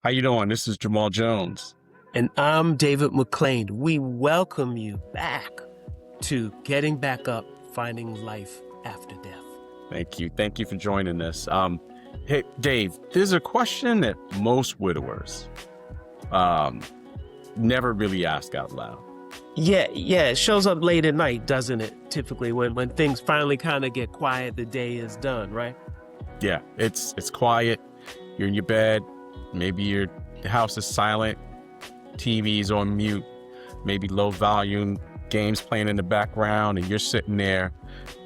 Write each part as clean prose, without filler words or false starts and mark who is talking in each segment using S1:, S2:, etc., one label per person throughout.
S1: How you doing? This is Jamal Jones.
S2: And I'm David McClain. We welcome you back to Getting Back Up, Finding Life After Death.
S1: Thank you. Thank you for joining us. Hey, Dave, there's a question that most widowers never really ask out loud.
S2: Yeah, it shows up late at night, doesn't it? Typically, when things finally kind of get quiet, the day is done, right?
S1: Yeah, it's quiet. You're in your bed. Maybe the house is silent. TV's on mute. Maybe low volume. Games playing in the background, and you're sitting there,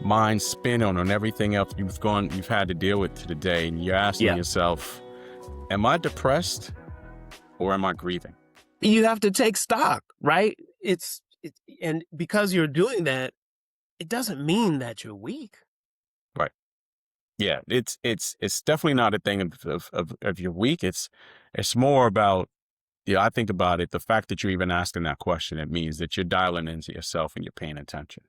S1: mind spinning on everything else you've had to deal with today, and you're asking yourself, "Am I depressed, or am I grieving?"
S2: You have to take stock, right? And because you're doing that, it doesn't mean that you're weak.
S1: Right. Yeah, it's definitely not a thing of you're weak. It's more about, I think about it, the fact that you're even asking that question, it means that you're dialing into yourself and you're paying attention.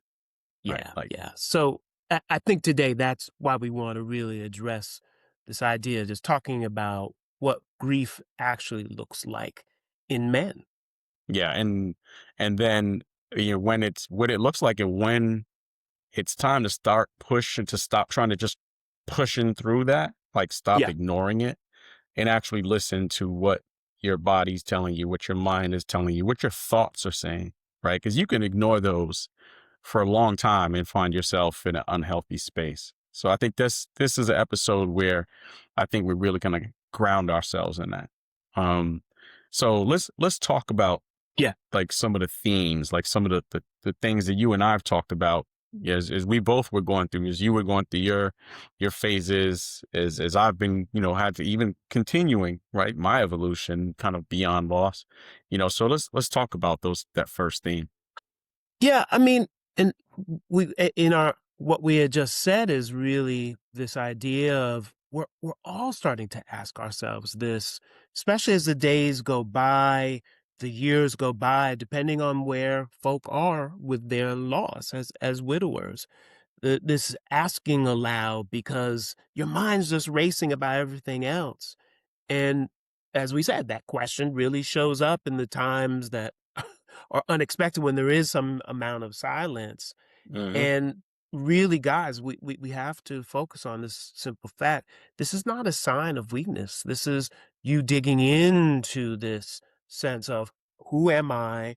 S2: Yeah,
S1: Right?
S2: yeah. So I think today that's why we want to really address this idea, just talking about what grief actually looks like in men.
S1: Yeah, and then when it's what it looks like, and when it's time to stop trying to just pushing through that, like stop
S2: Yeah,
S1: ignoring it and actually listen to what your body's telling you, what your mind is telling you, what your thoughts are saying, right? Because you can ignore those for a long time and find yourself in an unhealthy space. So I think this is an episode where I think we're really going to ground ourselves in that. So let's talk about like some of the themes, like some of the things that you and I've talked about as we both were going through, as you were going through your phases, as I've been, had to even continuing, right, my evolution kind of beyond loss, so let's talk about that first theme.
S2: yeah. I mean, and what we had just said is really this idea of we're all starting to ask ourselves this, especially as the days go by, the years go by, depending on where folk are with their loss as widowers. This asking aloud because your mind's just racing about everything else. And as we said, that question really shows up in the times that are unexpected when there is some amount of silence.
S1: Mm-hmm.
S2: And really, guys, we have to focus on this simple fact. This is not a sign of weakness. This is you digging into this sense of who am I?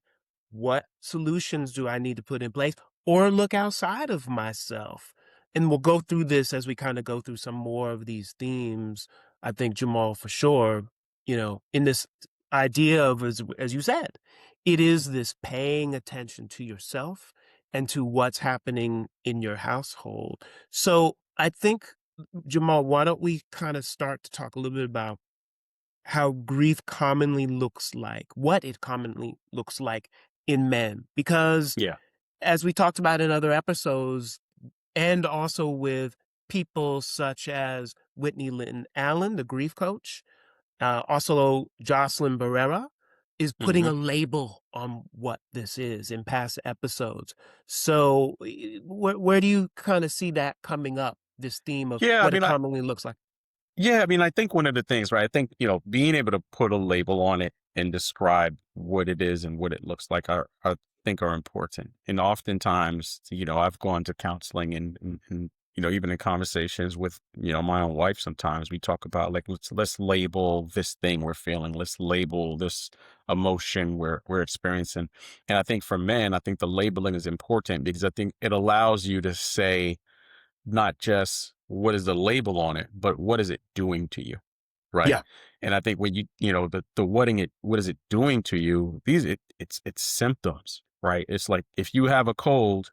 S2: What solutions do I need to put in place or look outside of myself? And we'll go through this as we kind of go through some more of these themes. I think, Jamal, for sure, in this idea of, as you said, it is this paying attention to yourself and to what's happening in your household. So I think, Jamal, why don't we kind of start to talk a little bit about how grief commonly looks like, what it commonly looks like in men? Because
S1: Yeah.
S2: as we talked about in other episodes, and also with people such as Whitney Linton Allen, the grief coach, also Jocelyn Barrera, is putting
S1: Mm-hmm.
S2: a label on what this is in past episodes. So where do you kind of see that coming up, this theme of
S1: Yeah,
S2: what it commonly looks like?
S1: I think one of the things, right, I think, being able to put a label on it and describe what it is and what it looks like I think are important. And oftentimes, I've gone to counseling and even in conversations with, my own wife, sometimes we talk about like, let's label this thing we're feeling. Let's label this emotion we're experiencing. And I think for men, I think the labeling is important because I think it allows you to say, not just what is the label on it, but what is it doing to you, right?
S2: Yeah,
S1: And I think when what is it doing to you? It's symptoms, right? It's like if you have a cold,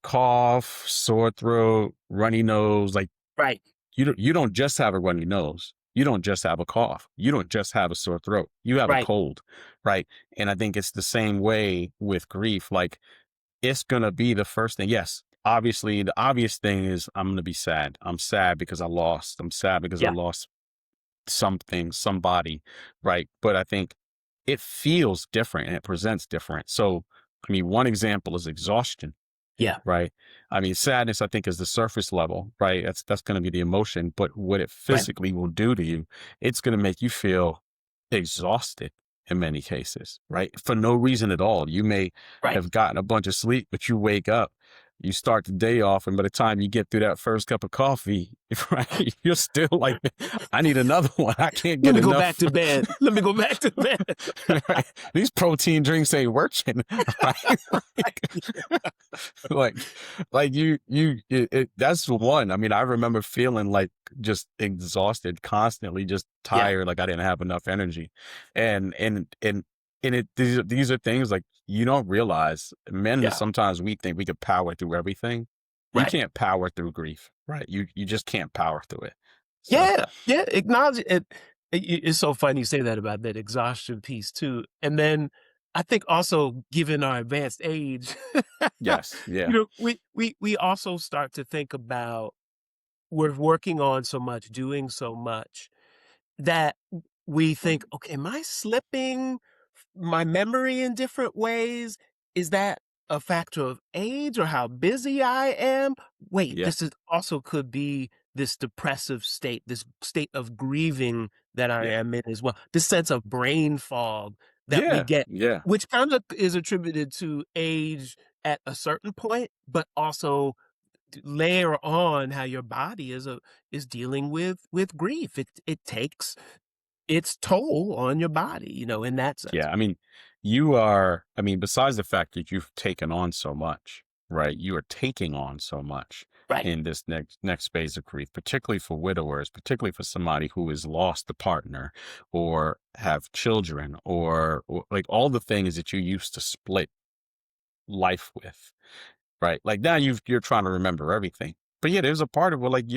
S1: cough, sore throat, runny nose, like
S2: right,
S1: you don't just have a runny nose. You don't just have a cough. You don't just have a sore throat. You have a
S2: right.
S1: cold, right? And I think it's the same way with grief. Like it's going to be the first thing. Yes, obviously, the obvious thing is I'm going to be sad. I'm sad because I lost. I'm sad because I
S2: Yeah,
S1: lost something, somebody, right? But I think it feels different and it presents different. So, I mean, one example is exhaustion,
S2: yeah,
S1: right? I mean, sadness, I think, is the surface level, right? That's going to be the emotion. But what it
S2: right,
S1: physically will do to you, it's going to make you feel exhausted in many cases, right? For no reason at all. You may
S2: Right.
S1: have gotten a bunch of sleep, but you wake up, you start the day off, and by the time you get through that first cup of coffee, right, you're still like, I need another one. I can't
S2: Let
S1: get
S2: me go back
S1: enough.
S2: to bed. Let me go back to bed.
S1: Right? These protein drinks ain't working, right? like, that's one. I mean, I remember feeling like just exhausted constantly, just
S2: Yeah.
S1: tired, like I didn't have enough energy. And these are things like you don't realize. Men,
S2: Yeah.
S1: sometimes we think we could power through everything. You
S2: Right.
S1: can't power through grief, right? You just can't power through it. So
S2: Yeah. Yeah. Acknowledge it. It's so funny you say that about that exhaustion piece too. And then I think also given our advanced age,
S1: yes, yeah,
S2: we also start to think about we're working on so much, doing so much that we think, okay, am I slipping my memory in different ways? Is that a factor of age or how busy I am? Wait,
S1: yeah,
S2: this is also could be this depressive state, this state of grieving that I
S1: yeah,
S2: am in as well. This sense of brain fog that we
S1: yeah,
S2: get,
S1: yeah.
S2: which kind of is attributed to age at a certain point, but also layer on how your body is dealing with grief. It takes its toll on your body, in that sense.
S1: Yeah, I mean, besides the fact that you've taken on so much, right? You are taking on so much
S2: Right.
S1: in this next phase of grief, particularly for widowers, particularly for somebody who has lost a partner or have children or like all the things that you used to split life with. Right. Like now you're trying to remember everything. But yeah, there's a part of where like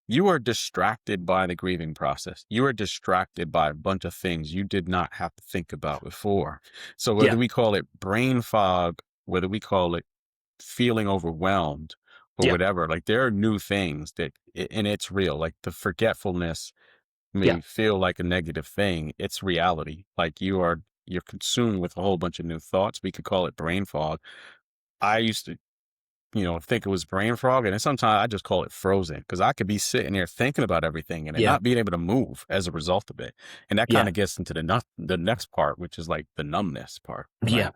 S1: you are distracted by the grieving process. You are distracted by a bunch of things you did not have to think about before. So whether
S2: Yeah.
S1: we call it brain fog, whether we call it feeling overwhelmed or
S2: Yeah.
S1: whatever, like there are new things and it's real. Like the forgetfulness
S2: Yeah.
S1: may feel like a negative thing. It's reality. Like you're consumed with a whole bunch of new thoughts. We could call it brain fog. I used to think it was brain fog. And then sometimes I just call it frozen because I could be sitting there thinking about everything and then
S2: Yeah.
S1: not being able to move as a result of it. And that kind
S2: Yeah.
S1: of gets into the next part, which is like the numbness part,
S2: Yeah.
S1: right?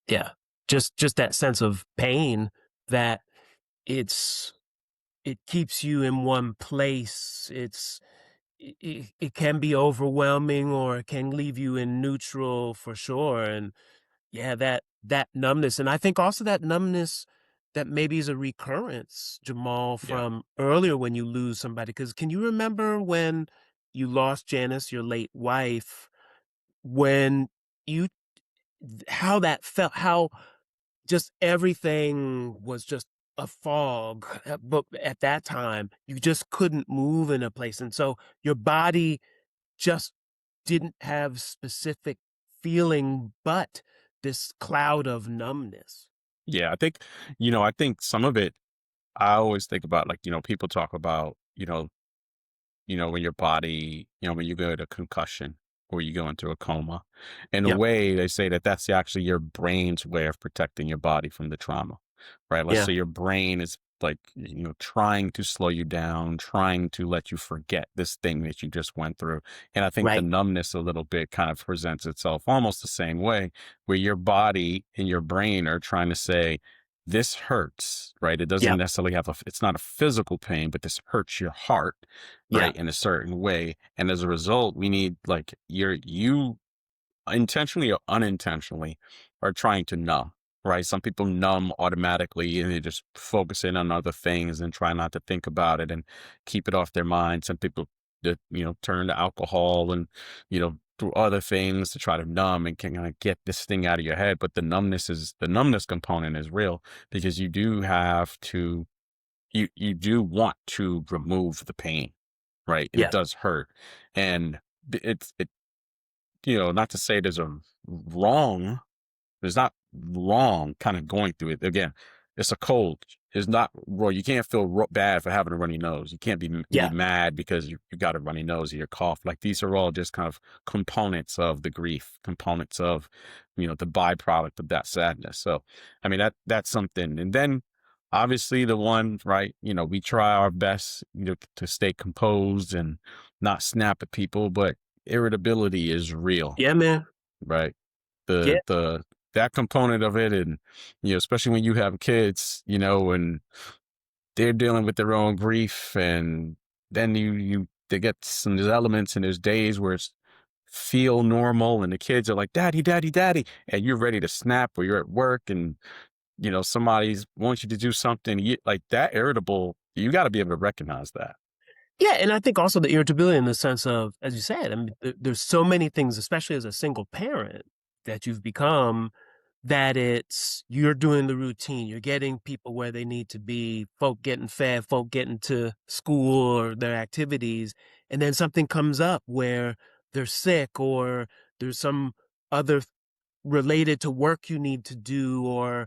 S2: Yeah. Just that sense of pain that it's it keeps you in one place. It can be overwhelming or it can leave you in neutral for sure. And yeah, that numbness, and I think also that numbness that maybe is a recurrence, Jamal,
S1: Yeah.
S2: from earlier when you lose somebody. Because can you remember when you lost Janice, your late wife, when you how that felt, how just everything was just a fog, but at that time, you just couldn't move in a place, and so your body just didn't have specific feeling, but this cloud of numbness.
S1: Yeah. I think some of it, I always think about like, people talk about, when your body, when you go to concussion or you go into a coma. In a
S2: Yep.
S1: way, they say that that's actually your brain's way of protecting your body from the trauma, right? Let's
S2: Yeah.
S1: say your brain is like, trying to slow you down, trying to let you forget this thing that you just went through. And I think the
S2: Right.
S1: numbness a little bit kind of presents itself almost the same way, where your body and your brain are trying to say, this hurts, right? It doesn't
S2: Yeah.
S1: necessarily it's not a physical pain, but this hurts your heart,
S2: Yeah.
S1: right, in a certain way. And as a result, we need like you intentionally or unintentionally are trying to numb, right? Some people numb automatically and they just focus in on other things and try not to think about it and keep it off their mind. Some people that, turn to alcohol and, do other things to try to numb and can kind of get this thing out of your head. But the numbness component is real because you do want to remove the pain, right? And it
S2: Yeah.
S1: does hurt. And not to say wrong, there's not wrong kind of going through it. Again, it's a cold. It's not, well, you can't feel bad for having a runny nose. You can't be
S2: Yeah.
S1: mad because you got a runny nose or your cough. Like these are all just kind of components of the grief, components of, the byproduct of that sadness. So, I mean, that's something. And then obviously the one, right, we try our best, to stay composed and not snap at people, but irritability is real,
S2: Yeah, man.
S1: right?
S2: Yeah.
S1: The that component of it, and especially when you have kids, and they're dealing with their own grief, and then they get some there's elements and there's days where it's feel normal and the kids are like, daddy, daddy, daddy, and you're ready to snap, or you're at work and somebody's wants you to do something, like that irritable, you got to be able to recognize that.
S2: Yeah, and I think also the irritability in the sense of, as you said, I mean, there's so many things, especially as a single parent, that you've become that it's you're doing the routine, you're getting people where they need to be, folk getting fed, folk getting to school or their activities, and then something comes up where they're sick or there's some other related to work you need to do or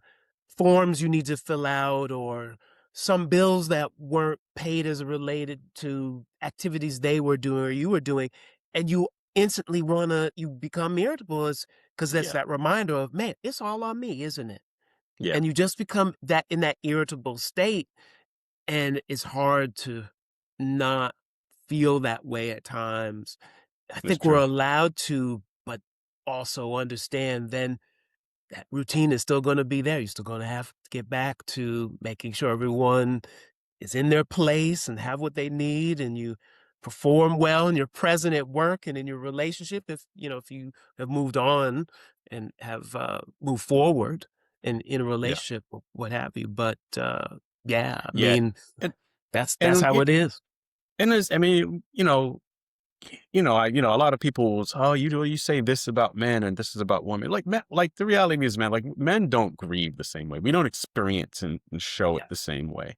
S2: forms you need to fill out or some bills that weren't paid as related to activities they were doing or you were doing, and you instantly you become irritable because that's
S1: Yeah.
S2: that reminder of, man, it's all on me, isn't it?
S1: Yeah.
S2: And you just become that in that irritable state, and it's hard to not feel that way at times. I
S1: That's
S2: think we're
S1: true.
S2: allowed to, but also understand then that routine is still gonna be there. You're still gonna have to get back to making sure everyone is in their place and have what they need, and you perform well and you're present at work and in your relationship if you have moved on and have, moved forward in a
S1: Yeah.
S2: relationship or what have you. But, yeah, I
S1: Yeah.
S2: mean,
S1: and
S2: that's
S1: and
S2: how
S1: it,
S2: it is.
S1: and there's, I mean, a lot of people will say, oh, you say this about men and this is about women. Like men, like the reality is, man, like men don't grieve the same way. We don't experience and show it
S2: Yeah.
S1: the same way,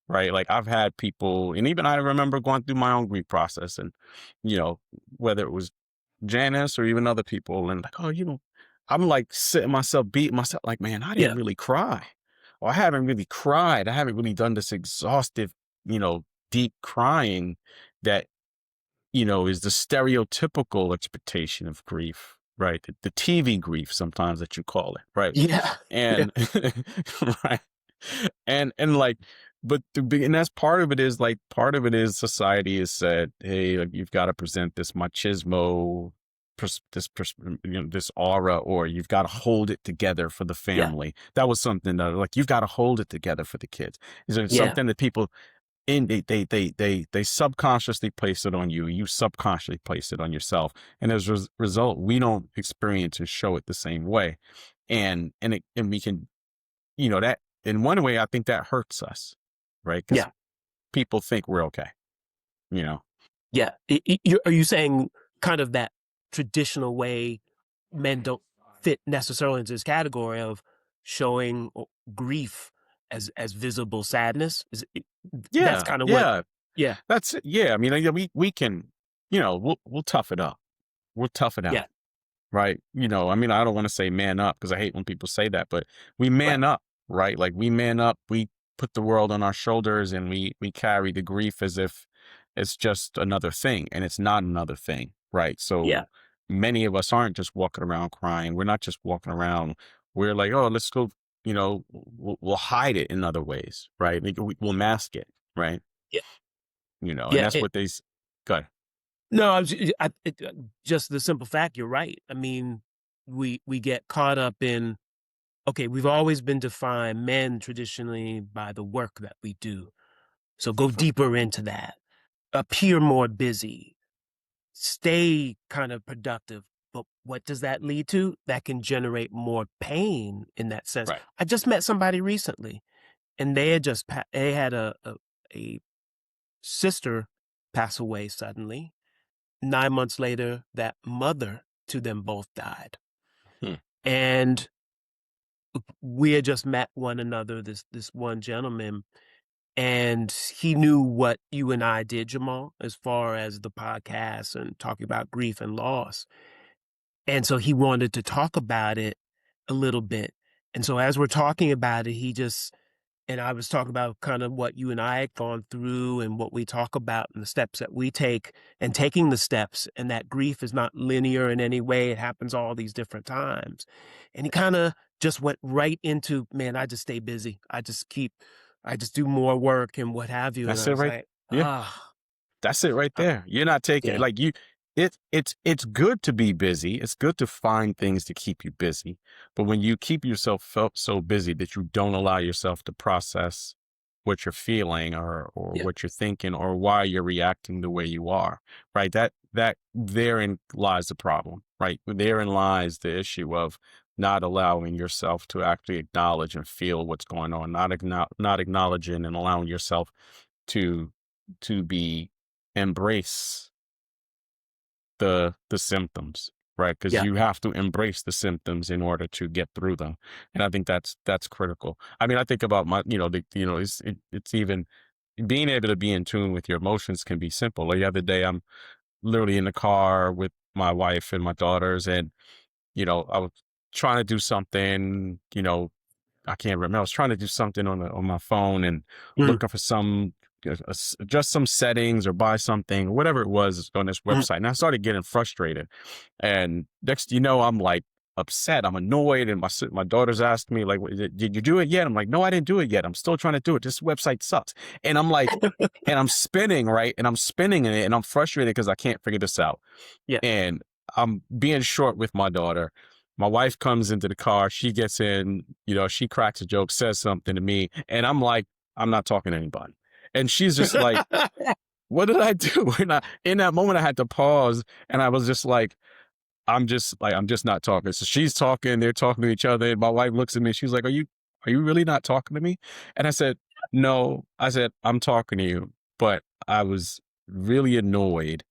S1: right? Like I've had people, and even I remember going through my own grief process, and you know, whether it was Janice or even other people, and like, oh, I'm like sitting myself, beating myself, like, man, I
S2: Yeah.
S1: didn't really cry, or I haven't really cried. I haven't really done this exhaustive, deep crying that is the stereotypical expectation of grief, right? The TV grief sometimes that you call it, right?
S2: Yeah. Yeah.
S1: And right. And like, but and that's part of it is society has said, hey, like, you've got to present this machismo, this aura, or you've got to hold it together for the
S2: Yeah.
S1: family. That was something that, like, you've got to hold it together for the kids. Is there
S2: Yeah.
S1: something that people and they subconsciously place it on you. You subconsciously place it on yourself, and as a result, we don't experience and show it the same way. And we can, that in one way, I think that hurts us, right? Because
S2: Yeah.
S1: people think we're okay, you know.
S2: Yeah. Are you saying kind of that traditional way men don't fit necessarily into this category of showing grief as visible sadness? That's
S1: Yeah,
S2: kind of what?
S1: yeah,
S2: Yeah.
S1: that's it. Yeah, I mean, we can, we'll tough it up. We'll tough it out.
S2: Yeah.
S1: Right? I mean, I don't want to say man up because I hate when people say that, but we
S2: Right.
S1: man up, right? Like we man up, we put the world on our shoulders, and we carry the grief as if it's just another thing, and it's not another thing, right?
S2: Yeah.
S1: So many of us aren't just walking around crying. We're not just walking around. We're like, oh, let's go, we'll hide it in other ways, right? Like, we'll mask it, right?
S2: Yeah.
S1: And
S2: Yeah.
S1: that's what they, good.
S2: No, just the simple fact. You're right. I mean, we get caught up in, okay, we've always been defined, men traditionally, by the work that we do. So go deeper into that. Appear more busy. Stay kind of productive. But what does that lead to? That can generate more pain in that sense.
S1: Right.
S2: I just met somebody recently, and they had a sister pass away suddenly. 9 months later, that mother to them both died.
S1: Hmm.
S2: And we had just met one another, this one gentleman, and he knew what you and I did, Jamal, as far as the podcast and talking about grief and loss. And so he wanted to talk about it a little bit. And so as we're talking about it, and I was talking about kind of what you and I had gone through and what we talk about and the steps that we take and taking the steps, and that grief is not linear in any way. It happens all these different times. And he kind of just went right into, man, I just stay busy. I just do more work and what have you. And
S1: That's
S2: I
S1: it
S2: was
S1: right.
S2: like,
S1: Yeah.
S2: ah,
S1: That's it right
S2: uh,
S1: there. You're not taking
S2: yeah,
S1: like It's good to be busy. It's good to find things to keep you busy. But when you keep yourself felt so busy that you don't allow yourself to process what you're feeling or
S2: Yeah.
S1: what you're thinking or why you're reacting the way you are, right? That therein lies the problem, right? Therein lies the issue of not allowing yourself to actually acknowledge and feel what's going on, not acknowledging and allowing yourself to be embrace the symptoms, right? Because
S2: Yeah.
S1: you have to embrace the symptoms in order to get through them, and I think that's critical. I mean, I think about it's even being able to be in tune with your emotions can be simple. Like the other day, I'm literally in the car with my wife and my daughters, and I was trying to do something. I can't remember. I was trying to do something on my phone and
S2: Mhm.
S1: looking for just some settings or buy something, whatever it was on this
S2: Mhm.
S1: website. And I started getting frustrated. And next, I'm like upset. I'm annoyed. And my daughters asked me like, "Did you do it yet?" I'm like, "No, I didn't do it yet. I'm still trying to do it. This website sucks." And I'm like, and I'm spinning, right? And I'm spinning in it, and I'm frustrated because I can't figure this out.
S2: Yeah.
S1: And I'm being short with my daughter. My wife comes into the car. She gets in, she cracks a joke, says something to me. And I'm like, I'm not talking to anybody. And she's just like, what did I do? And in that moment, I had to pause and I was just like, I'm just not talking. So she's talking, they're talking to each other. And my wife looks at me. She's like, are you really not talking to me? And I said, no. I said, I'm talking to you, but I was really annoyed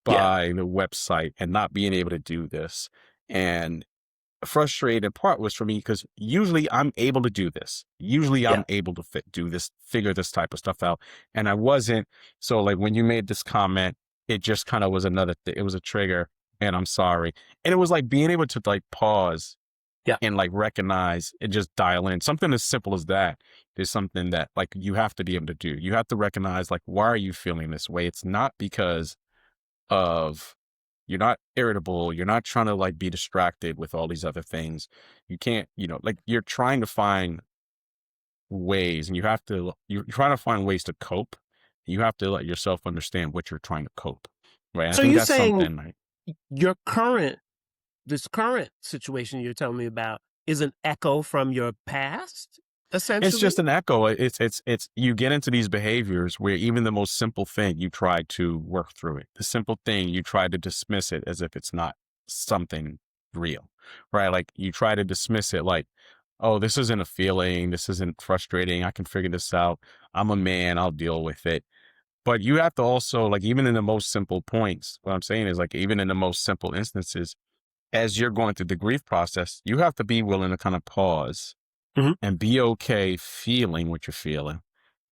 S2: Yeah.
S1: by the website and not being able to do this. And frustrating part was for me because usually I'm able to do this. Usually
S2: Yeah.
S1: I'm able to do this, figure this type of stuff out. And I wasn't. So like when you made this comment, it just kind of was another thing. It was a trigger and I'm sorry. And it was like being able to like pause
S2: Yeah.
S1: and like recognize and just dial in. Something as simple as that is something that like you have to be able to do. You have to recognize like, why are you feeling this way? It's not because of you're not irritable. You're not trying to like be distracted with all these other things. You can't, like you're trying to find ways and you're trying to find ways to cope. You have to let yourself understand what you're trying to cope. Right. I
S2: So
S1: think
S2: you're
S1: that's
S2: saying
S1: something like
S2: your this current situation you're telling me about is an echo from your past,
S1: it's
S2: essentially?
S1: just an echo. It's you get into these behaviors where even the most simple thing you try to work through it. The simple thing you try to dismiss it as if it's not something real. Right. Like you try to dismiss it like, oh, this isn't a feeling. This isn't frustrating. I can figure this out. I'm a man. I'll deal with it. But you have to also, like, even in the most simple points, what I'm saying is, like, even in the most simple instances, as you're going through the grief process, you have to be willing to kind of pause
S2: Mhm.
S1: and be okay feeling what you're feeling.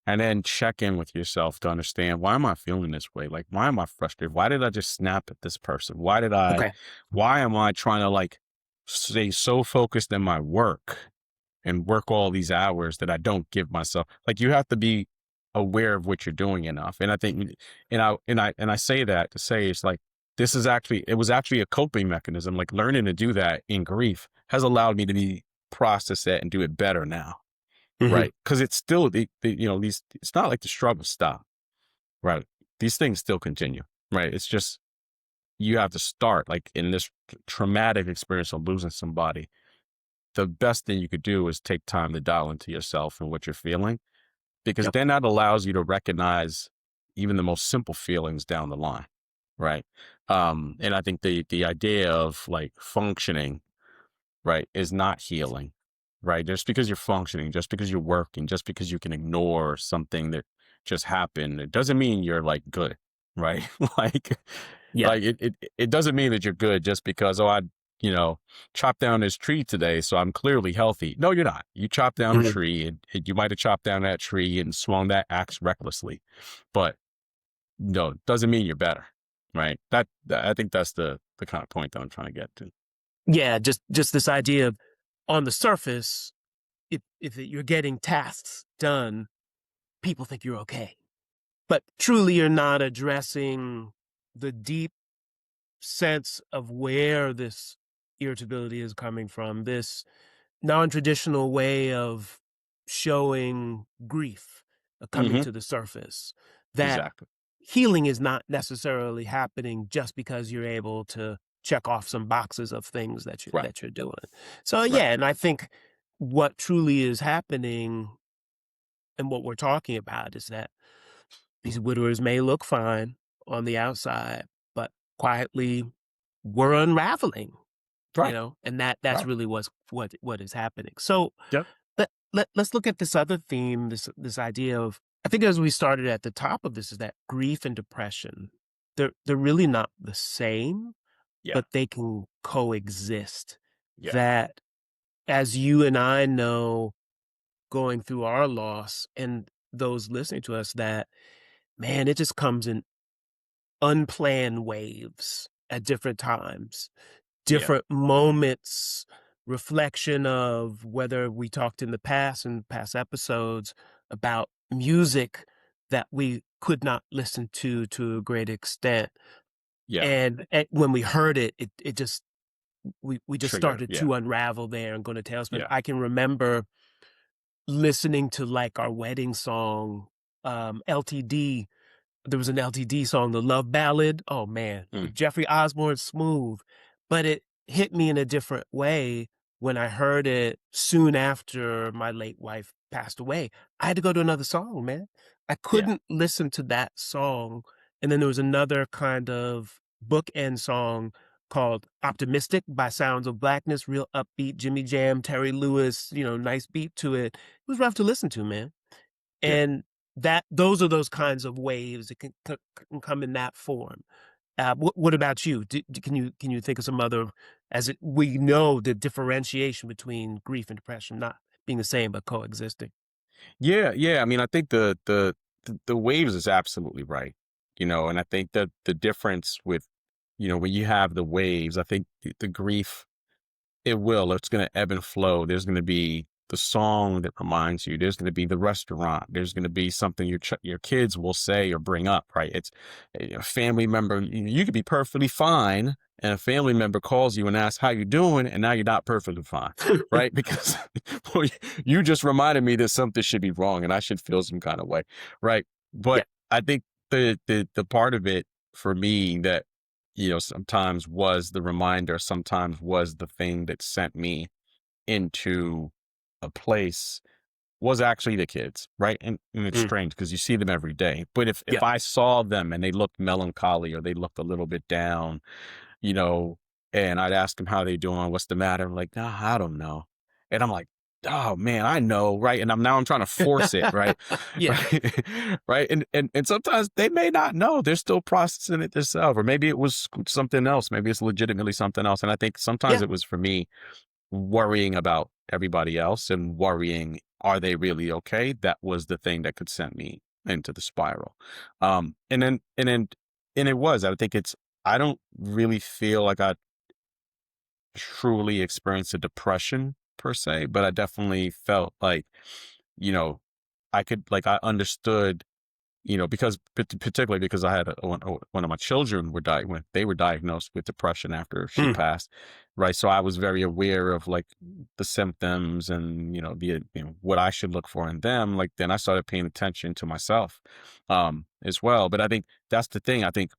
S1: And then check in with yourself to understand, why am I feeling this way? Like, why am I frustrated? Why did I just snap at this person?
S2: Okay.
S1: Why am I trying to like stay so focused in my work and work all these hours that I don't give myself. Like you have to be aware of what you're doing enough. And I think, and I say that to say it's like, it was actually a coping mechanism. Like learning to do that in grief has allowed me to process that and do it better now.
S2: Mhm.
S1: Right. Cause it's still, it's not like the struggle stop. Right. These things still continue. Right. It's just, you have to start like in this traumatic experience of losing somebody. The best thing you could do is take time to dial into yourself and what you're feeling, because
S2: Yep.
S1: then that allows you to recognize even the most simple feelings down the line. Right. And I think the idea of like functioning, right, is not healing. Right. Just because you're functioning, just because you're working, just because you can ignore something that just happened, it doesn't mean you're like good. Right. like
S2: Yeah.
S1: it doesn't mean that you're good just because, oh, I, you know, chopped down this tree today, so I'm clearly healthy. No, you're not. You chopped down a
S2: Mhm.
S1: tree and you might have chopped down that tree and swung that axe recklessly. But no, it doesn't mean you're better. Right. I think that's the kind of point that I'm trying to get to.
S2: Yeah, just this idea of on the surface, if you're getting tasks done, people think you're okay. But truly you're not addressing the deep sense of where this irritability is coming from, this non-traditional way of showing grief coming
S1: Hmm.
S2: to the surface that
S1: Exactly.
S2: healing is not necessarily happening just because you're able to check off some boxes of things
S1: Right.
S2: that you're doing. So
S1: Right.
S2: yeah, and I think what truly is happening and what we're talking about is that these widowers may look fine on the outside, but quietly we're unraveling,
S1: Right.
S2: and that's
S1: Right.
S2: really what is happening. So
S1: Yep.
S2: let's look at this other theme, this idea of, I think as we started at the top of this, is that grief and depression, they're really not the same,
S1: Yeah.
S2: but they can coexist.
S1: Yeah.
S2: That, as you and I know, going through our loss, and those listening to us, that, man, it just comes in unplanned waves at different times,
S1: Yeah.
S2: different moments, reflection of whether we talked in the past, in past episodes, about music that we could not listen to a great extent.
S1: Yeah.
S2: And when we heard it, it just, we just
S1: Trigger.
S2: started
S1: Yeah.
S2: to unravel there and go to tailspin.
S1: Yeah.
S2: I can remember listening to, like, our wedding song, LTD. There was an LTD song, the Love Ballad. Oh, man,
S1: Mm.
S2: with Jeffrey Osborne, Smooth. But it hit me in a different way when I heard it soon after my late wife passed away. I had to go to another song, man. I
S1: Yeah.
S2: couldn't listen to that song. And then there was another kind of bookend song called Optimistic by Sounds of Blackness, real upbeat, Jimmy Jam, Terry Lewis, nice beat to it. It was rough to listen to, man.
S1: Yeah.
S2: And those are those kinds of waves that can come in that form. What about you? Can you think of some other, we know the differentiation between grief and depression not being the same but coexisting?
S1: Yeah. Yeah. I mean, I think the waves is absolutely right. And I think that the difference with, when you have the waves, I think the grief, it's going to ebb and flow. There's going to be the song that reminds you. There's going to be the restaurant. There's going to be something your kids will say or bring up, right? It's a family member. You could be perfectly fine, and a family member calls you and asks how you doing, and now you're not perfectly fine, right? Because well, you just reminded me that something should be wrong, and I should feel some kind of way, right?
S2: Yeah.
S1: But I think the part of it for me that sometimes was the reminder, sometimes was the thing that sent me into a place, was actually the kids, right? And it's
S2: Mm,
S1: strange because you see them every day. But if
S2: yeah.
S1: I saw them and they looked melancholy or they looked a little bit down, you know, and I'd ask them how they doing, what's the matter? I'm like, I don't know. And I'm like, oh man, I know, right? And I'm trying to force it, right?
S2: Yeah.
S1: Right. Right. And sometimes they may not know. They're still processing it themselves. Or maybe it was something else. Maybe it's legitimately something else. And I think sometimes
S2: Yeah.
S1: it was for me worrying about everybody else and worrying, are they really okay? That was the thing that could send me into the spiral. And it was, I think I don't really feel like I truly experienced a depression per se, but I definitely felt like, you know, I understood, because particularly because I had one of my children they were diagnosed with depression after she
S2: Mm,
S1: passed, right? So I was very aware of like the symptoms and what I should look for in them. Like then I started paying attention to myself, as well. But I think that's the thing. I think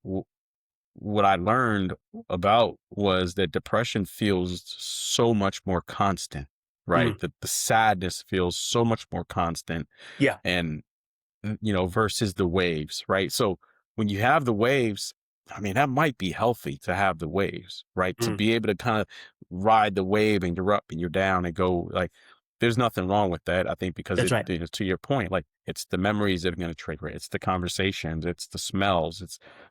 S1: what I learned about was that depression feels so much more constant, right?
S2: mm,
S1: The sadness feels so much more constant,
S2: yeah.
S1: and versus the waves, right? So when you have the waves, I mean, that might be healthy to have the waves, right? To
S2: Mm,
S1: be able to kind of ride the wave and you're up and you're down and go like, there's nothing wrong with that. I think because
S2: that's right.
S1: to your point, like it's the memories that are going to trigger it. It's the conversations, it's the smells,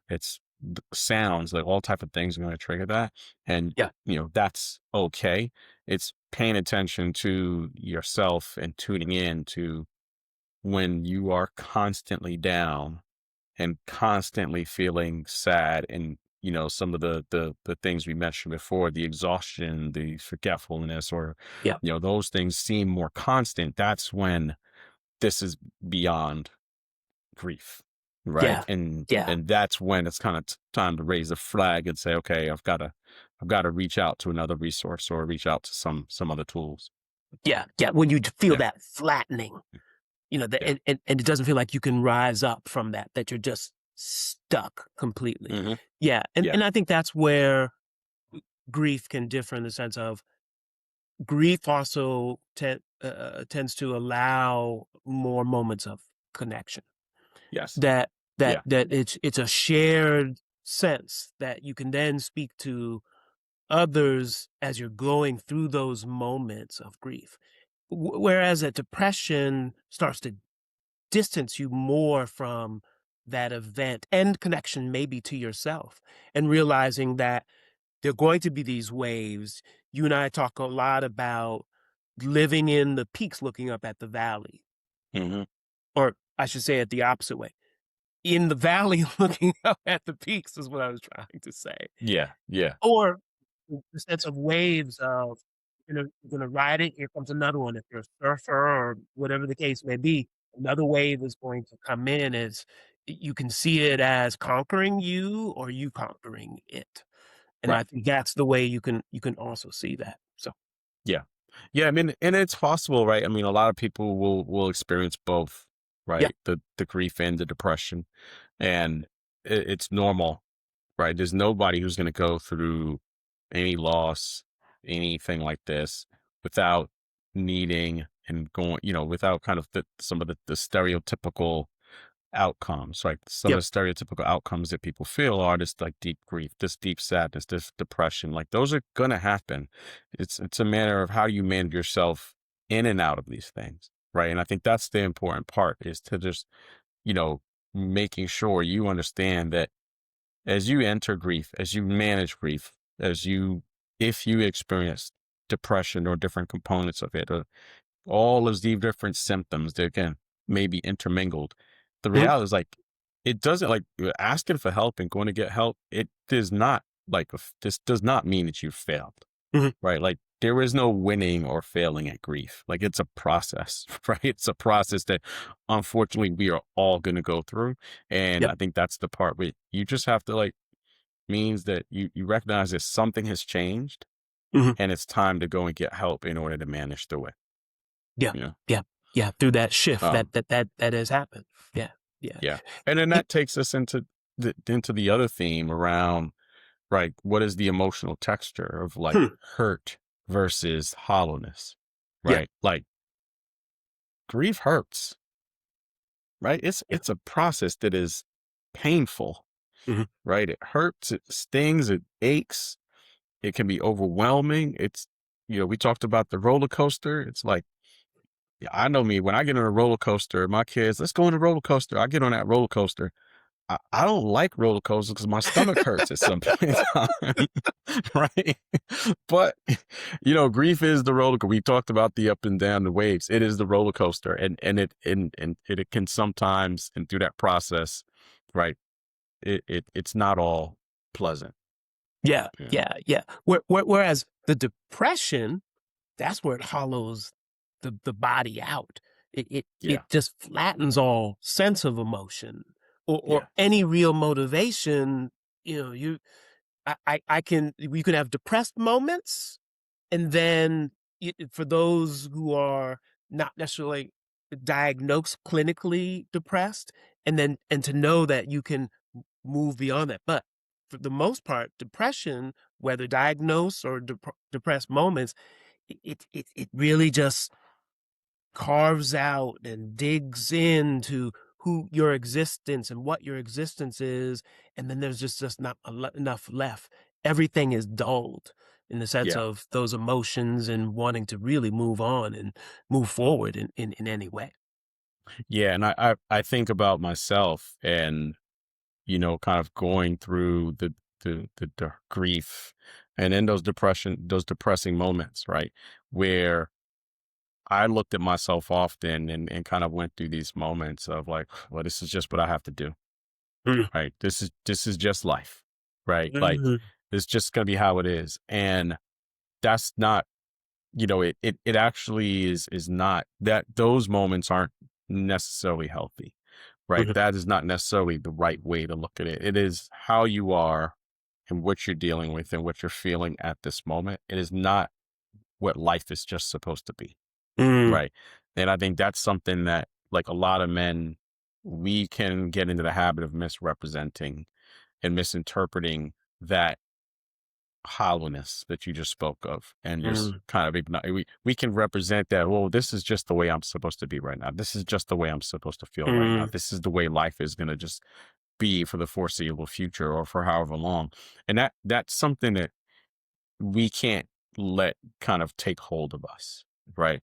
S1: it's the sounds, like all type of things are going to trigger that. And,
S2: Yeah.
S1: that's okay. It's paying attention to yourself and tuning in to when you are constantly down and constantly feeling sad and some of the things we mentioned before, the exhaustion, the forgetfulness, or
S2: Yeah.
S1: those things seem more constant, that's when this is beyond grief, right?
S2: Yeah.
S1: and
S2: Yeah.
S1: and that's when it's kind of time to raise a flag and say, okay, I've got to reach out to another resource or reach out to some other tools.
S2: Yeah. Yeah. When you feel
S1: Yeah.
S2: that flattening,
S1: Yeah.
S2: and it doesn't feel like you can rise up from that, that you're just stuck completely.
S1: Hmm.
S2: Yeah, and
S1: Yeah.
S2: and I think that's where grief can differ in the sense of grief also tends to allow more moments of connection.
S1: Yes.
S2: That that
S1: Yeah.
S2: that it's a shared sense that you can then speak to others as you're going through those moments of grief. Whereas a depression starts to distance you more from that event and connection maybe to yourself, and realizing that there are going to be these waves. You and I talk a lot about living in the peaks looking up at the valley,
S1: Hmm.
S2: or I should say it the opposite way. In the valley looking up at the peaks is what I was trying to say.
S1: Yeah. Yeah.
S2: Or the sense of waves of, you're gonna ride it, here comes another one. If you're a surfer or whatever the case may be, another wave is going to come in. As you can see it as conquering you or you conquering it. And I
S1: Right.
S2: think that's the way you can also see that. So
S1: Yeah. Yeah. I mean, and it's possible, right? I mean, a lot of people will experience both,
S2: yeah,
S1: right? The grief and the depression, and it's normal, right? There's nobody who's going to go through any loss, anything like this, without needing and going, without kind of some of the stereotypical outcomes, right? Some of
S2: yep,
S1: the stereotypical outcomes that people feel are this like deep grief, this deep sadness, this depression. Like those are gonna happen. It's a matter of how you manage yourself in and out of these things, right? And I think that's the important part is to just, you know, making sure you understand that as you enter grief, as you manage grief, if you experience depression or different components of it, or all of these different symptoms that again may be intermingled. The
S2: mhm,
S1: reality is like it doesn't like asking for help and going to get help. It does not this does not mean that you failed,
S2: mhm,
S1: right? Like there is no winning or failing at grief. Like it's a process, right? It's a process that unfortunately we are all going to go through, and
S2: yep,
S1: I think that's the part where you just have to like means that you recognize that something has changed
S2: mhm,
S1: and it's time to go and get help in order to manage through it.
S2: yeah,
S1: You know.
S2: yeah, yeah. Through that shift
S1: Um,
S2: that has happened. Yeah, yeah.
S1: Yeah. And then
S2: It,
S1: that takes us into the other theme around, right, what is the emotional texture of like
S2: hmm,
S1: hurt versus hollowness,
S2: yeah,
S1: right? Like grief hurts, right? It's
S2: yeah,
S1: it's a process that is painful,
S2: mhm,
S1: right? It hurts, it stings, it aches, it can be overwhelming. We talked about the roller coaster. It's like, yeah, I know me when I get on a roller coaster, my kids, let's go on a roller coaster. I get on that roller coaster. I don't like roller coasters because my stomach hurts at some point in time, right? But grief is the roller. We talked about the up and down, the waves. It is the roller coaster, and it can sometimes, and through that process, right? It's not all pleasant.
S2: yeah,
S1: Yeah,
S2: yeah, yeah. Whereas the depression, that's where it hollows the body out. It
S1: yeah,
S2: just flattens all sense of emotion or
S1: yeah,
S2: any real motivation. You I can we can have depressed moments, and then for those who are not necessarily diagnosed clinically depressed, and to know that you can move beyond that. But for the most part, depression, whether diagnosed or depressed moments, it really just carves out and digs into who your existence and what your existence is, and then there's just not enough left. Everything is dulled in the sense
S1: yeah,
S2: of those emotions and wanting to really move on and move forward in any way.
S1: yeah. And I think about myself and kind of going through the grief and in those depressing moments, right? Where I looked at myself often and kind of went through these moments of like, well, this is just what I have to do,
S2: Mm,
S1: right? This is just life, right? Like
S2: mhm,
S1: it's just gonna be how it is. And that's not, it actually is not that those moments aren't necessarily healthy, right?
S2: mhm,
S1: That is not necessarily the right way to look at it. It is how you are and what you're dealing with and what you're feeling at this moment. It is not what life is just supposed to be.
S2: mm,
S1: Right. And I think that's something that like a lot of men we can get into the habit of misrepresenting and misinterpreting that hollowness that you just spoke of and just
S2: Mm,
S1: kind of we can represent that, well, this is just the way I'm supposed to be right now, this is just the way I'm supposed to feel right now,
S2: mm,
S1: this is the way life is going to just be for the foreseeable future or for however long. And that's something that we can't let kind of take hold of us, right?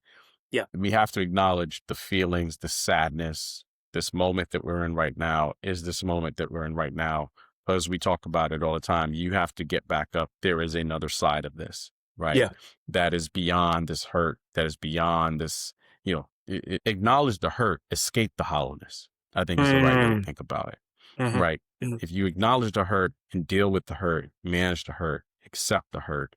S2: yeah,
S1: We have to acknowledge the feelings, the sadness. This moment that we're in right now is this moment that we're in right now. Because we talk about it all the time. You have to get back up. There is another side of this, right?
S2: yeah.
S1: That is beyond this hurt. That is beyond this, acknowledge the hurt, escape the hollowness, I think is the right way to
S2: Mm,
S1: think about it,
S2: mhm,
S1: right?
S2: mhm.
S1: If you acknowledge the hurt and deal with the hurt, manage the hurt, accept the hurt,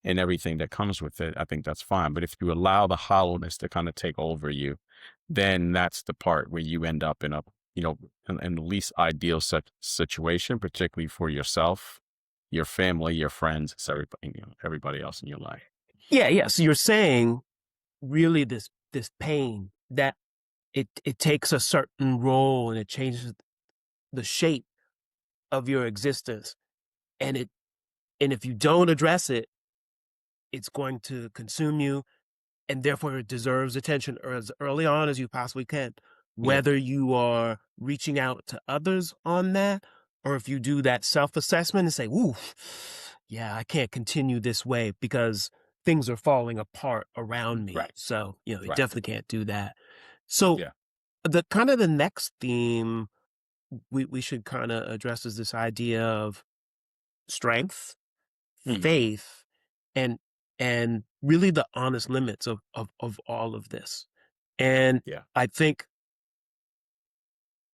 S1: and everything that comes with it, I think that's fine. But if you allow the hollowness to kind of take over you, then that's the part where you end up in a, in the least ideal situation, particularly for yourself, your family, your friends, it's everybody, everybody else in your life.
S2: Yeah, yeah. So you're saying really this pain that it takes a certain role and it changes the shape of your existence, and if you don't address it, it's going to consume you, and therefore it deserves attention or as early on as you possibly can,
S1: Yeah.
S2: whether you are reaching out to others on that or if you do that self-assessment and say, "Ooh, yeah, I can't continue this way because things are falling apart around me."
S1: Right.
S2: So, you
S1: Right.
S2: definitely can't do that. So,
S1: Yeah.
S2: the next theme we should kind of address is this idea of strength,
S1: Mhm.
S2: faith, and really the honest limits of all of this. And
S1: Yeah.
S2: I think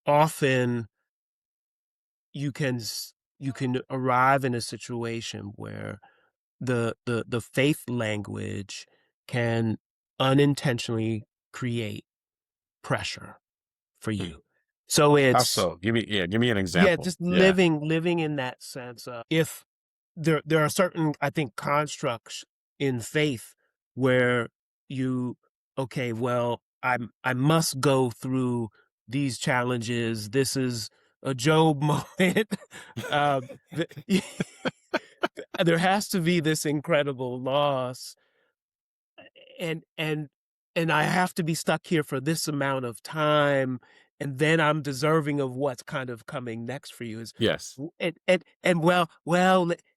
S2: often you can arrive in a situation where the faith language can unintentionally create pressure for
S1: Mhm.
S2: you. So
S1: How
S2: it's
S1: so? Give me an
S2: yeah,
S1: example.
S2: just
S1: Yeah.
S2: living in that sense of if there are certain, I think, constructs in faith where you okay, well, I must go through these challenges. This is a Job moment. The there has to be this incredible loss, and and and I have to be stuck here for this amount of time, and then I'm deserving of what's kind of coming next for you is
S1: Yes.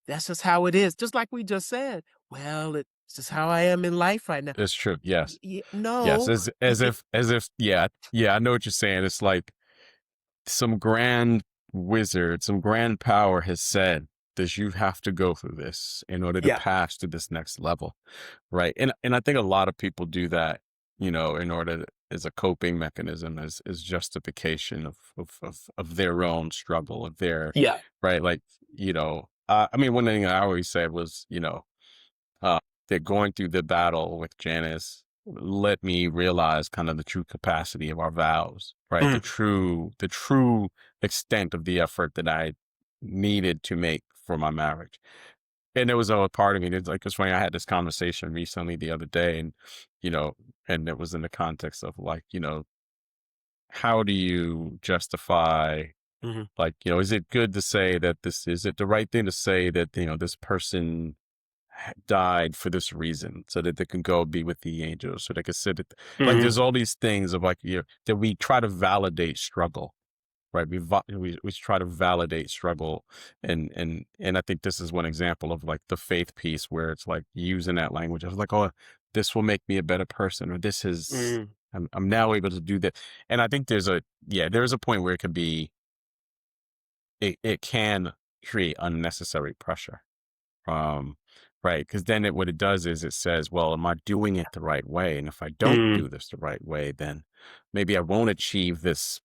S2: that's just how it is. Just like we just said. Well, it's just how I am in life right now.
S1: It's true. Yes. Yes.
S2: No,
S1: As if, yeah. Yeah. I know what you're saying. It's like some grand wizard, some grand power has said that you have to go through this in order to
S2: yeah,
S1: pass to this next level, right? And I think a lot of people do that, in order as a coping mechanism, as justification of their own struggle, of their
S2: yeah,
S1: right, like I mean, one thing I always said was, uh, that going through the battle with Janice let me realize kind of the true capacity of our vows, right?
S2: mm,
S1: The true extent of the effort that I needed to make for my marriage. And there was a part of me that's like, it's funny. I had this conversation recently the other day, and you know, and it was in the context of like, how do you justify,
S2: mhm,
S1: like, is it good to say that is it the right thing to say that, this person died for this reason so that they can go be with the angels, so they can sit at like,
S2: mhm,
S1: there's all these things of like, that we try to validate struggle, right? We try to validate struggle. And I think this is one example of like the faith piece where it's like using that language. I was like, oh, this will make me a better person, or this is,
S2: mm,
S1: I'm now able to do that. And I think there's a point where it can be, it can create unnecessary pressure. Um, right. Because then what it does is it says, well, am I doing it the right way? And if I don't
S2: mm.
S1: do this the right way, then maybe I won't achieve this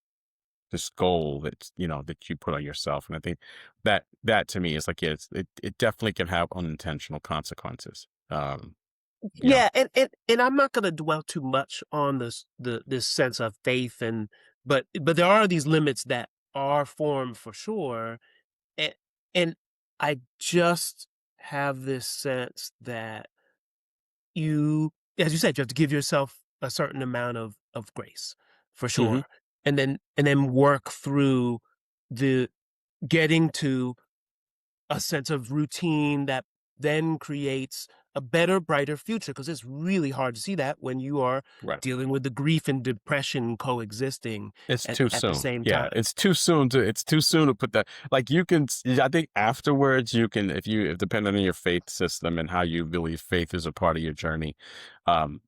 S1: goal that you put on yourself. And I think that to me is like, yeah, it definitely can have unintentional consequences. You know,
S2: Yeah, and I'm not gonna dwell too much on this sense of faith but there are these limits that are formed for sure. And and I just have this sense that you, as you said, you have to give yourself a certain amount of grace, for
S1: hmm
S2: sure. and then work through the getting to a sense of routine that then creates a better, brighter future. Because it's really hard to see that when you are
S1: Right.
S2: dealing with the grief and depression coexisting
S1: It's
S2: at
S1: too
S2: the
S1: soon.
S2: same
S1: Yeah,
S2: time.
S1: it's too soon to put that, like, you can I think afterwards you can, if depending on your faith system and how you believe faith is a part of your journey, and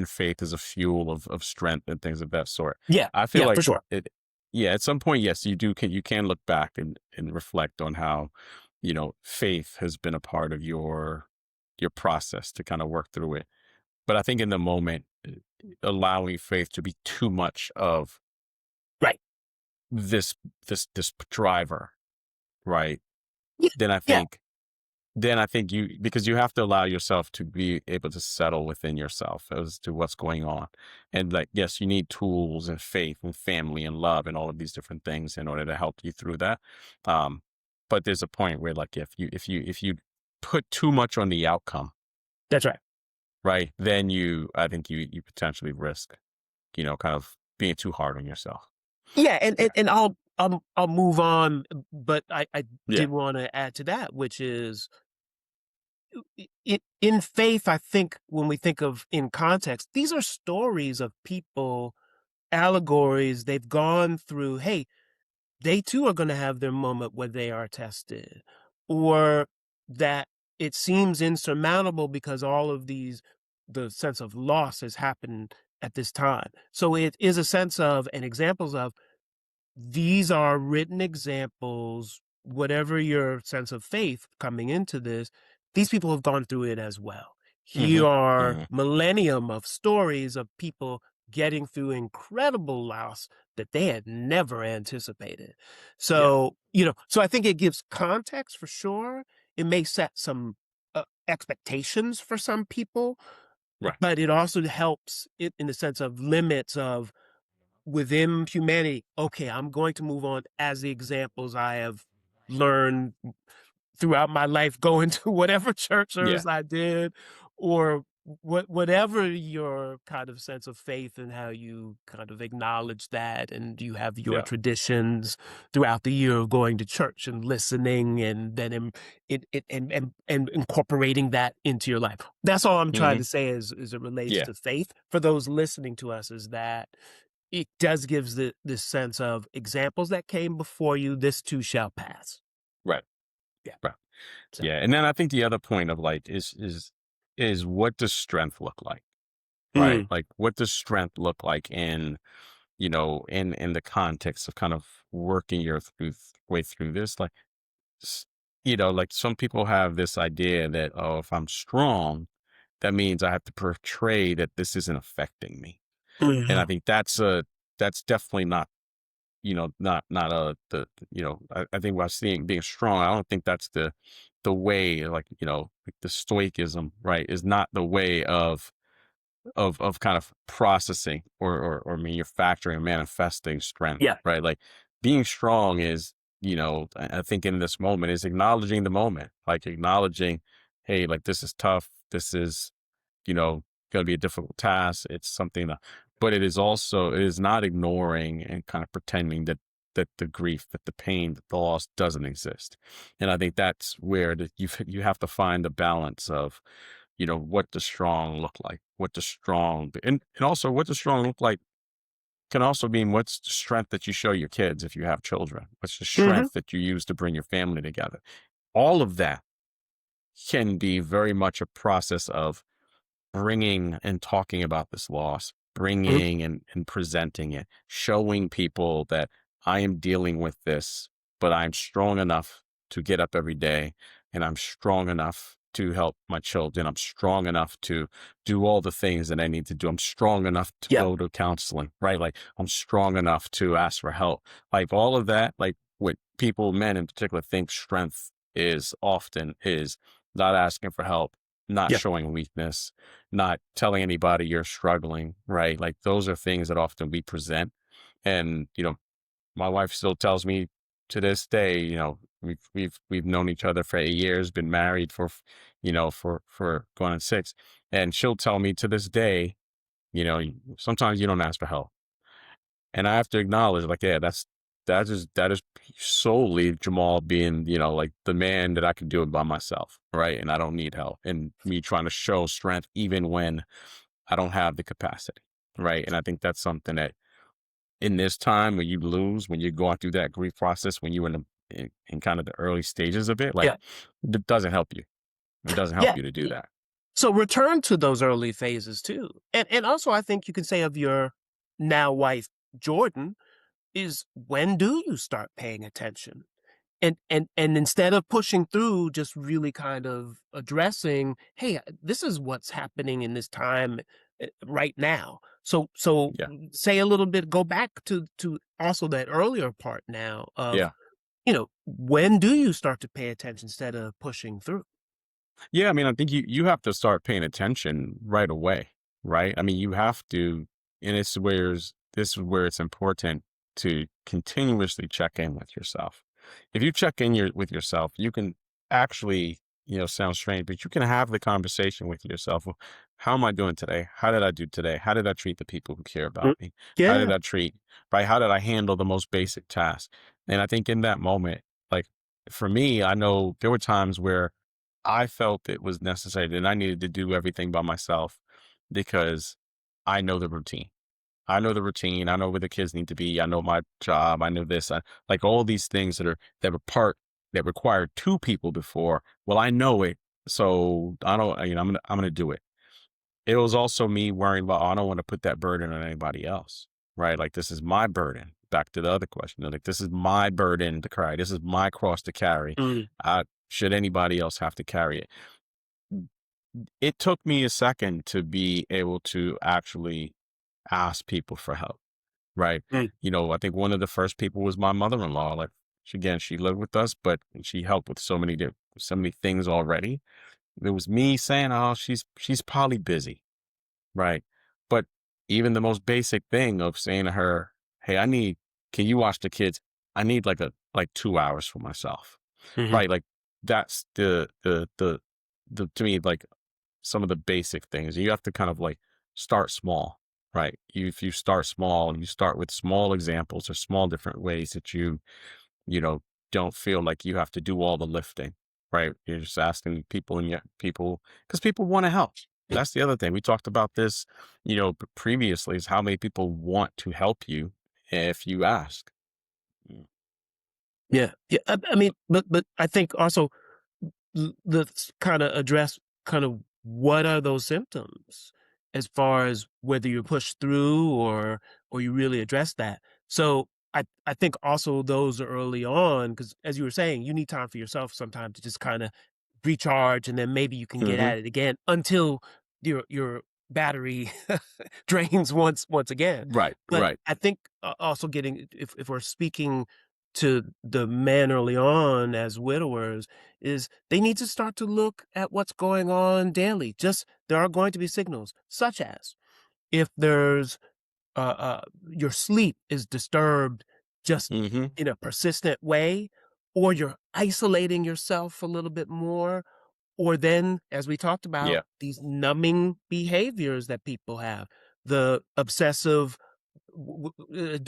S1: faith is a fuel of strength and things of that sort.
S2: Yeah,
S1: I feel
S2: yeah, for
S1: like
S2: sure.
S1: it yeah, at some point, yes, you can look back and reflect on how, faith has been a part of your process to kind of work through it. But I think in the moment, allowing faith to be too much of
S2: Right.
S1: this this driver, right?
S2: Yeah,
S1: Then I
S2: yeah,
S1: think then I think you because you have to allow yourself to be able to settle within yourself as to what's going on. And, like, yes, you need tools and faith and family and love and all of these different things in order to help you through that. Um, but there's a point where, like, if you put too much on the outcome,
S2: that's right.
S1: right, then I think you potentially risk, kind of being too hard on yourself.
S2: Yeah, and
S1: Yeah.
S2: I'll move on, but I
S1: Yeah.
S2: did wanna add to that, which is in faith, I think when we think of in context, these are stories of people, allegories they've gone through. Hey, they too are gonna have their moment where they are tested, or that it seems insurmountable because all of these the sense of loss has happened at this time. So it is a sense of and examples of these are written examples, whatever your sense of faith coming into this, these people have gone through it as well. Here
S1: Mhm.
S2: are
S1: Mhm.
S2: millennium of stories of people getting through incredible loss that they had never anticipated.
S1: Yeah.
S2: So I think it gives context for sure. It may set some expectations for some people,
S1: Right.
S2: but it also helps it in the sense of limits of within humanity, okay, I'm going to move on as the examples I have learned throughout my life, going to whatever church
S1: Yeah.
S2: service I did, or whatever your kind of sense of faith and how you kind of acknowledge that, and you have your
S1: Yeah.
S2: traditions throughout the year of going to church and listening, and then and incorporating that into your life. That's all I'm trying
S1: Mhm.
S2: to say as it relates
S1: Yeah.
S2: to faith for those listening to us is that it does gives this sense of examples that came before you, this too shall pass.
S1: Right.
S2: Yeah.
S1: Right.
S2: So,
S1: Yeah. And then I think the other point of, like, is what does strength look like? Right?
S2: mm,
S1: Like, what does strength look like in the context of kind of working your way through this? Like, s- like, some people have this idea that, oh, if I'm strong, that means I have to portray that this isn't affecting me. And I
S2: mhm,
S1: think that's definitely not, not I think while seeing being strong, I don't think that's the way, like, like the stoicism, right, is not the way of kind of processing or manufacturing, manifesting strength,
S2: yeah,
S1: right? Like, being strong is, I think in this moment is acknowledging the moment, like acknowledging, hey, like, this is tough. This is, going to be a difficult task. It's something that, but it is not ignoring and kind of pretending that the grief, that the pain, that the loss doesn't exist. And I think that's where you have to find the balance of, what does strong look like? What does strong, and also what does strong look like can also mean what's the strength that you show your kids if you have children? What's the
S2: mhm,
S1: strength that you use to bring your family together? All of that can be very much a process of bringing and talking about this loss,
S2: mhm,
S1: bringing and presenting it, showing people that I am dealing with this, but I'm strong enough to get up every day, and I'm strong enough to help my children. I'm strong enough to do all the things that I need to do. I'm strong enough to
S2: yeah,
S1: go to counseling, right? Like, I'm strong enough to ask for help. Like, all of that, like, what people, men in particular, think strength is often is not asking for help, not
S2: yeah,
S1: showing weakness, not telling anybody you're struggling, right? Like, those are things that often we present. And, my wife still tells me to this day, we've known each other for 8 years, been married for going on 6. And she'll tell me to this day, sometimes you don't ask for help. And I have to acknowledge, like, yeah, that is solely Jamal being, like the man that I can do it by myself, right? And I don't need help. And me trying to show strength even when I don't have the capacity, right? And I think that's something that in this time when you lose, when you're going through that grief process, when you're in kind of the early stages of it, like
S2: Yeah.
S1: it doesn't help you. It doesn't help
S2: Yeah.
S1: you to do that.
S2: So return to those early phases too. And also I think you can say of your now wife, Jordan, is when do you start paying attention? And instead of pushing through, just really kind of addressing, hey, this is what's happening in this time right now. So
S1: Yeah.
S2: say a little bit, go back to also that earlier part now of,
S1: Yeah.
S2: when do you start to pay attention instead of pushing through?
S1: Yeah, I mean, I think you have to start paying attention right away, right? I mean, you have to, and this is where it's important to continuously check in with yourself. If you check in with yourself, you can actually, sound strange, but you can have the conversation with yourself. Well, how am I doing today? How did I do today? How did I treat the people who care
S2: Mm,
S1: about me? How did
S2: yeah.
S1: I treat, right? How did I handle the most basic tasks? And I think in that moment, like for me, I know there were times where I felt it was necessary and I needed to do everything by myself because I know the routine. I know the routine. I know where the kids need to be. I know my job. I know this. Like all these things that were part that required two people before. Well, I know it, so I don't. I'm gonna do it. It was also me worrying about, oh, I don't want to put that burden on anybody else, right? Like this is my burden. Back to the other question, like this is my burden to cry. This is my cross to carry.
S2: Mm,
S1: Should anybody else have to carry it? It took me a second to be able to actually ask people for help, right?
S2: mm,
S1: I think one of the first people was my mother-in-law. Like, again, she lived with us, but she helped with so many things already. It was me saying, "Oh, she's probably busy," right? But even the most basic thing of saying to her, "Hey, can you watch the kids? I need like 2 hours for myself,"
S2: mhm.
S1: right? Like that's to me like some of the basic things. You have to kind of like start small, right? If you start small and you start with small examples or small different ways that you know, don't feel like you have to do all the lifting, right? You're just asking people because people want to help. That's the other thing. We talked about this, previously is how many people want to help you if you ask. Mm.
S2: Yeah. Yeah. I mean, but I think also let's kind of address kind of what are those symptoms as far as whether you push through or you really address that. So I think also those are early on because as you were saying, you need time for yourself sometimes to just kind of recharge and then maybe you can get
S1: Hmm.
S2: at it again until your battery drains once again.
S1: Right,
S2: But
S1: right.
S2: I think also getting if we're speaking to the men early on as widowers is they need to start to look at what's going on daily. Just there are going to be signals, such as if there's your sleep is disturbed just
S1: Hmm.
S2: in a persistent way, or you're isolating yourself a little bit more, or then, as we talked about,
S1: Yeah,
S2: these numbing behaviors that people have, the obsessive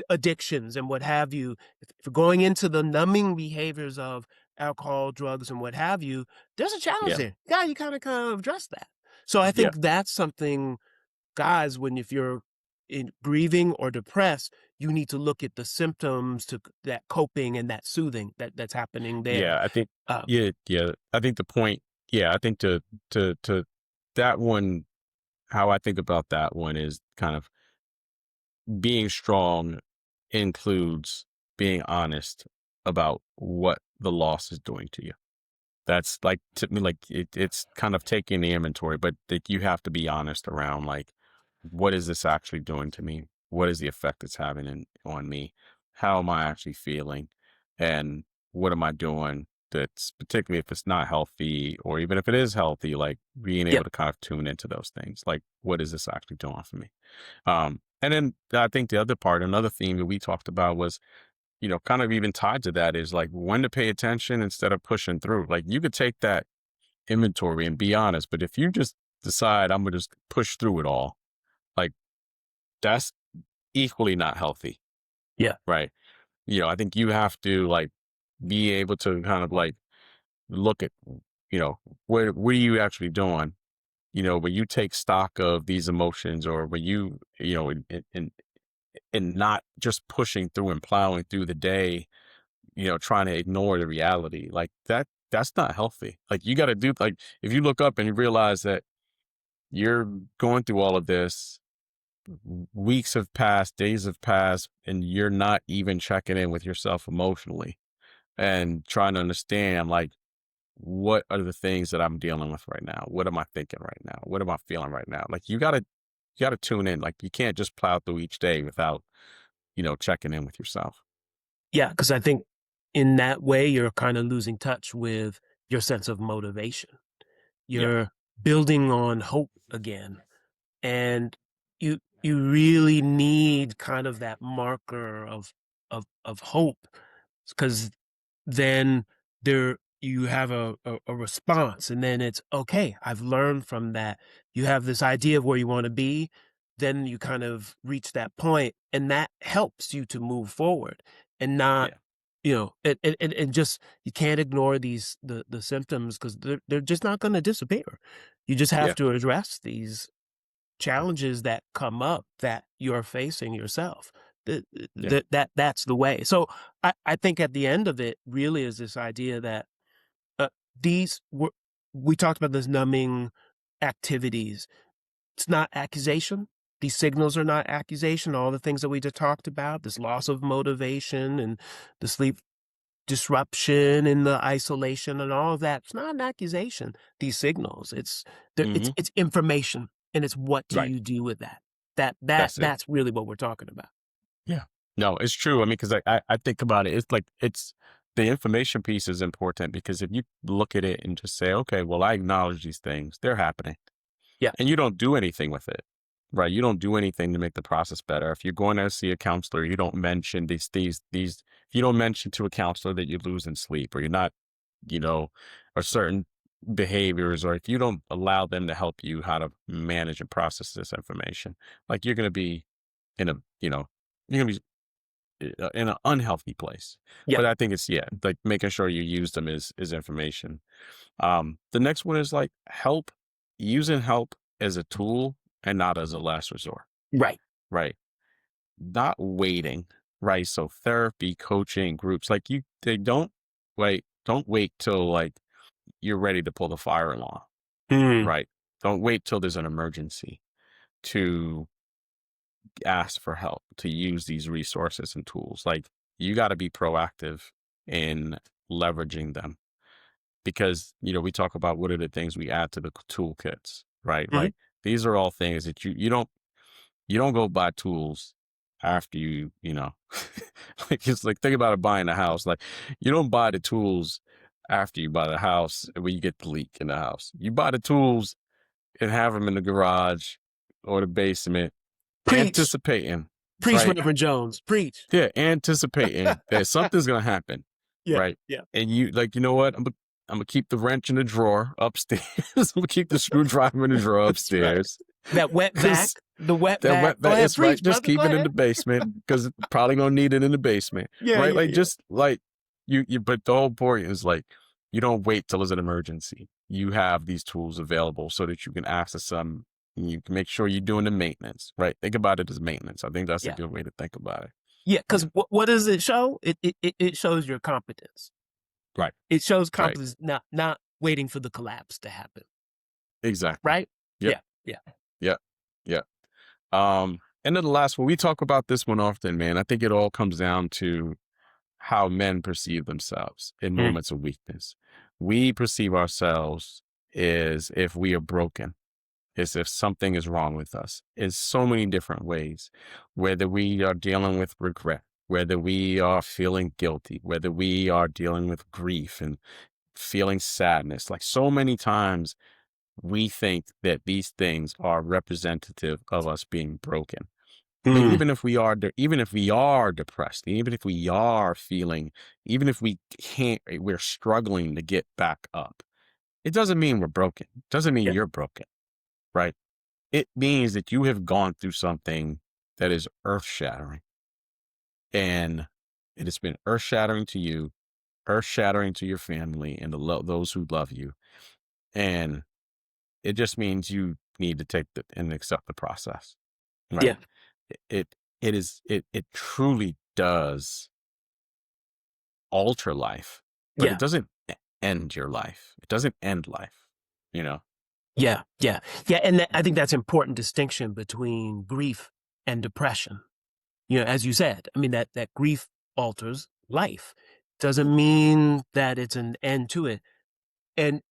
S2: addictions and what have you. If you're going into the numbing behaviors of alcohol, drugs, and what have you, there's a challenge
S1: yeah,
S2: there. Yeah, you kind of address that. So I
S1: yeah.
S2: think that's something, guys, when if you're in grieving or depressed, you need to look at the symptoms to that coping and that soothing that's happening there.
S1: Yeah, I think
S2: Uh,
S1: yeah. I think the point, yeah, I think to that one, how I think about that one is kind of being strong includes being honest about what the loss is doing to you. That's like to me, like it's kind of taking the inventory, but that you have to be honest around like, what is this actually doing to me? What is the effect it's having on me? How am I actually feeling? And what am I doing that's particularly if it's not healthy, or even if it is healthy, like being able
S2: yep,
S1: to kind of tune into those things. Like, what is this actually doing for me? And then I think the other part, another theme that we talked about was, kind of even tied to that is like when to pay attention instead of pushing through. Like you could take that inventory and be honest, but if you just decide I'm gonna just push through it all, like that's equally not healthy.
S2: Yeah.
S1: right? I think you have to like be able to kind of like look at, what are you actually doing? When you take stock of these emotions, or when and not just pushing through and plowing through the day, trying to ignore the reality like that's not healthy. Like you got to do, like, if you look up and you realize that you're going through all of this, weeks have passed, days have passed, and you're not even checking in with yourself emotionally and trying to understand, like, what are the things that I'm dealing with right now? What am I thinking right now? What am I feeling right now? Like you gotta tune in. Like you can't just plow through each day without, checking in with yourself.
S2: Yeah, because I think in that way, you're kind of losing touch with your sense of motivation.
S1: Yeah.
S2: You're building on hope again. And you really need kind of that marker of hope, because then there you have a response, and then it's okay, I've learned from that. You have this idea of where you want to be, then you kind of reach that point, and that helps you to move forward and not,
S1: Yeah.
S2: and just you can't ignore the symptoms, because they're just not going to disappear. You just have
S1: Yeah.
S2: to address these challenges that come up that you're facing yourself.
S1: Yeah.
S2: That's the way. So I think at the end of it really is this idea that uh, these were we talked about this numbing activities. It's not accusation. These signals are not accusation. All the things that we just talked about, this loss of motivation and the sleep disruption and the isolation and all of that. It's not an accusation. These signals,
S1: Hmm.
S2: it's information, and it's what do
S1: Right.
S2: you do with that? That
S1: That's it.
S2: that's really what we're talking about.
S1: Yeah. No, it's true. I mean, because I think about it, it's like the information piece is important, because if you look at it and just say, okay, well, I acknowledge these things, they're happening,
S2: Yeah.
S1: and you don't do anything with it, right? You don't do anything to make the process better. If you're going to see a counselor, you don't mention if you don't mention to a counselor that you're losing sleep, or you're not, you know, or certain behaviors, or if you don't allow them to help you how to manage and process this information, like you're going to be in a, you're going to be in an unhealthy place.
S2: Yeah.
S1: But I think it's, yeah, like making sure you use them is information. The next one is like using help as a tool and not as a last resort,
S2: Right.
S1: right? Not waiting, right? So therapy, coaching, groups, like they don't wait till like you're ready to pull the fire alarm,
S2: Mm.
S1: right? Don't wait till there's an emergency to ask for help, to use these resources and tools. Like you got to be proactive in leveraging them, because we talk about what are the things we add to the toolkits, right?
S2: Mhm.
S1: Like these are all things that you don't go buy tools after like it's like, think about it, buying a house. Like you don't buy the tools after you buy the house when you get the leak in the house. You buy the tools and have them in the garage or the basement,
S2: Preach.
S1: anticipating,
S2: Preach,
S1: right?
S2: Reverend Jones. Preach.
S1: Yeah, anticipating that something's gonna happen,
S2: Yeah.
S1: right?
S2: Yeah.
S1: And you like, you know what? I'm gonna keep the wrench in the drawer upstairs. I'm gonna keep the screwdriver in the drawer
S2: That's right.
S1: upstairs,
S2: That wet vac.
S1: because
S2: The wet
S1: that
S2: vac.
S1: wet
S2: Go
S1: that
S2: ahead,
S1: is right.
S2: preach,
S1: Just
S2: brother. Go
S1: keep it in
S2: ahead.
S1: the basement, because probably gonna need it in the basement,
S2: Yeah.
S1: right?
S2: Yeah.
S1: Like
S2: Yeah.
S1: just like you. But the whole point is like you don't wait till there's an emergency. You have these tools available so that you can access them. And you can make sure you're doing the maintenance, right? Think about it as maintenance. I think that's a
S2: Yeah.
S1: good way to think about it.
S2: Yeah. Because
S1: Yeah.
S2: what does it show? It shows your competence.
S1: Right.
S2: It shows
S1: Right.
S2: competence, not waiting for the collapse to happen.
S1: Exactly.
S2: Right?
S1: Yep.
S2: Yeah. Yeah.
S1: Yep. Yep. And then the last one, we talk about this one often, man. I think it all comes down to how men perceive themselves in
S2: Mm.
S1: moments of weakness. We perceive ourselves as if we are broken, as if something is wrong with us in so many different ways, whether we are dealing with regret, whether we are feeling guilty, whether we are dealing with grief and feeling sadness. Like so many times we think that these things are representative of us being broken. But
S2: Mm.
S1: even if we are depressed, even if we are feeling, even if we're struggling to get back up, it doesn't mean we're broken. It doesn't mean
S2: Yeah.
S1: you're broken, right? It means that you have gone through something that is earth shattering. And it has been earth shattering to you, earth shattering to your family and those who love you. And it just means you need to take and accept the process.
S2: Yeah.
S1: Right. It truly does alter life, but it
S2: Yeah.
S1: doesn't end your life. It doesn't end life, you know?
S2: Yeah. Yeah. Yeah. And I think that's important distinction between grief and depression. As you said, I mean, that grief alters life. Doesn't mean that it's an end to it. And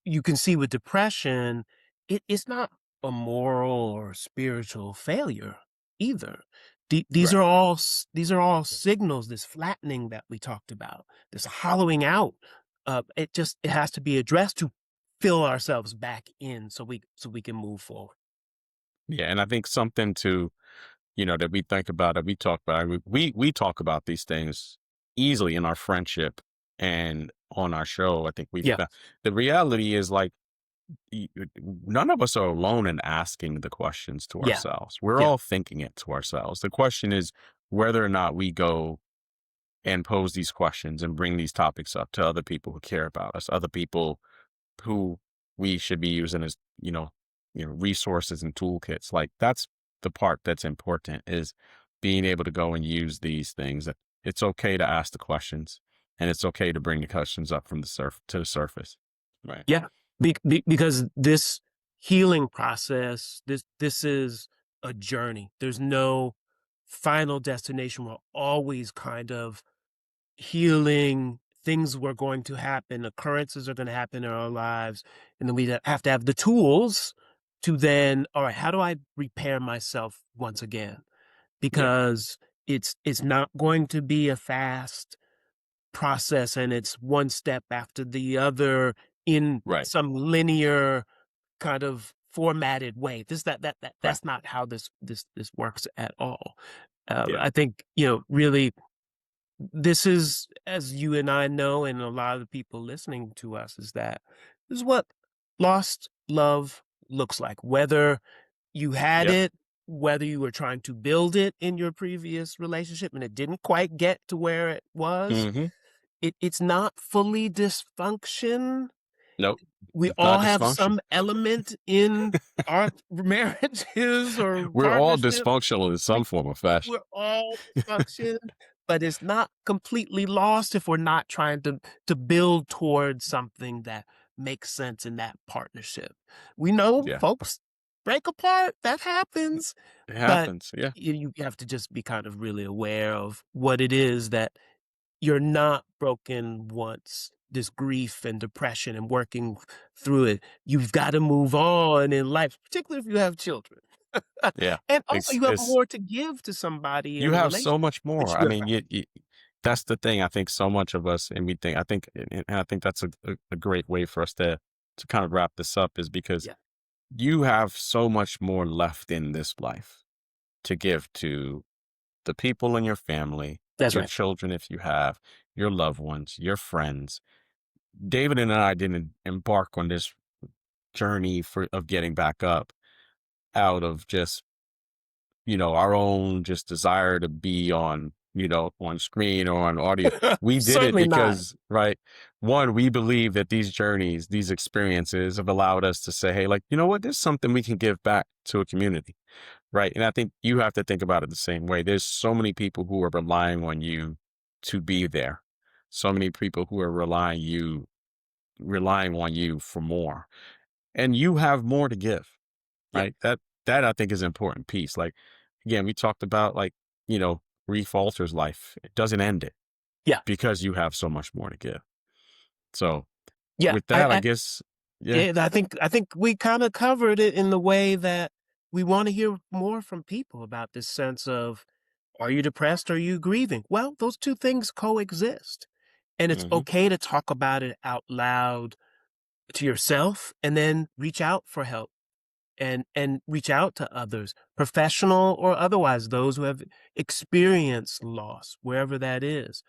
S2: you can see with depression, it's not a moral or spiritual failure either. These
S1: Right.
S2: are all these are all signals. This flattening that we talked about, this hollowing out. It has to be addressed to fill ourselves back in, so we can move forward.
S1: Yeah. And I think something to, that we think about, that we talk about, we talk about these things easily in our friendship and on our show. I think
S2: Yeah,
S1: the reality is like, none of us are alone in asking the questions to
S2: yeah,
S1: ourselves. We're
S2: yeah,
S1: all thinking it to ourselves. The question is whether or not we go and pose these questions and bring these topics up to other people who care about us, other people who we should be using as, resources and toolkits. Like that's the part that's important, is being able to go and use these things. It's okay to ask the questions, and it's okay to bring the questions up from the to the surface. Right.
S2: yeah. Because this healing process, this is a journey. There's no final destination. We're always kind of healing. Things were going to happen. Occurrences are going to happen in our lives, and then we have to have the tools to then, all right, how do I repair myself once again?
S1: Yeah.
S2: Because it's not going to be a fast process, and it's one step after the other in
S1: Right.
S2: some linear kind of formatted way.
S1: Right.
S2: That's not how this works at all.
S1: Yeah.
S2: I think, really, this is, as you and I know, and a lot of the people listening to us, is that this is what lost love looks like. Whether you had
S1: Yep.
S2: it, whether you were trying to build it in your previous relationship and it didn't quite get to where it was,
S1: Hmm.
S2: it's not fully dysfunction.
S1: Nope.
S2: We
S1: It's
S2: all
S1: not
S2: have
S1: dysfunction.
S2: some element in our marriages or
S1: We're all
S2: partnership.
S1: dysfunctional in
S2: We
S1: some form of fashion.
S2: we're all dysfunction, but it's not completely lost if we're not trying to build towards something that makes sense in that partnership. We know
S1: Yeah.
S2: folks break apart, that happens,
S1: It
S2: but
S1: happens. Yeah.
S2: you have to just be kind of really aware of what it is that you're not broken once this grief and depression and working through it. You've got to move on in life, particularly if you have children.
S1: Yeah.
S2: And also, you have
S1: It's
S2: more to give to somebody
S1: You
S2: in a
S1: have so
S2: relationship,
S1: much
S2: which
S1: more. I
S2: you
S1: mean,
S2: have.
S1: that's the thing. I think so much of us, and I think, and I think that's a great way for us to kind of wrap this up, is because
S2: Yeah,
S1: you have so much more left in this life to give to the people in your family,
S2: that's
S1: your
S2: right.
S1: children, if you have, your loved ones, your friends. David and I didn't embark on this journey of getting back up out of just, our own just desire to be on, on screen or on audio. We did it
S2: Certainly not.
S1: because, right, one, we believe that these journeys, these experiences have allowed us to say, hey, like, you know what, there's something we can give back to a community, right? And I think you have to think about it the same way. There's so many people who are relying on you to be there. So many people who are relying on you for more. And you have more to give,
S2: Yeah,
S1: right? That I think is an important piece. Like, again, we talked about, like, grief alters life. It doesn't end it,
S2: yeah,
S1: because you have so much more to give. So
S2: yeah.
S1: with that, I guess, yeah.
S2: And I think we kind of covered it in the way that we want to hear more from people about this sense of, are you depressed? Are you grieving? Well, those two things coexist. And it's
S1: Hmm.
S2: okay to talk about it out loud to yourself and then reach out for help and reach out to others, professional or otherwise, those who have experienced loss, wherever that is.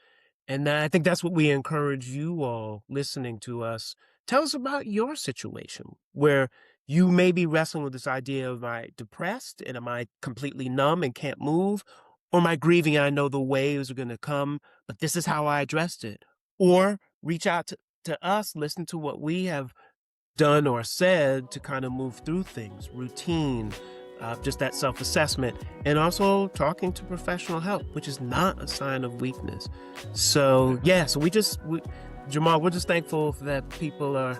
S2: And I think that's what we encourage you all listening to us. Tell us about your situation where you may be wrestling with this idea of, am I depressed and am I completely numb and can't move? or my grieving, I know the waves are going to come, but this is how I addressed it. Or reach out to us, listen to what we have done or said to kind of move through things, routine, just that self-assessment, and also talking to professional help, which is not a sign of weakness. So yeah, so Jamal, we're just thankful that people are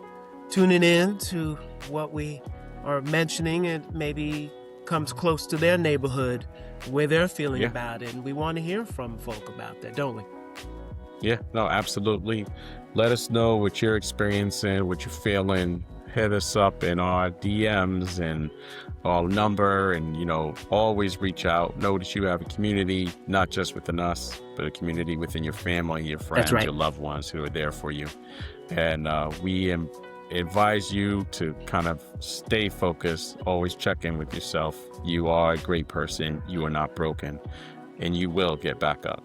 S2: tuning in to what we are mentioning, and maybe comes close to their neighborhood where they're feeling
S1: Yeah.
S2: about it. And we want to hear from folk about that, don't we?
S1: Yeah, no, absolutely. Let us know what you're experiencing, what you're feeling. Hit us up in our DMs and our number, and always reach out. Know that you have a community, not just within us, but a community within your family, your friends,
S2: That's right.
S1: your loved ones who are there for you. And we advise you to kind of stay focused, always check in with yourself. You are a great person. You are not broken, and you will get back up.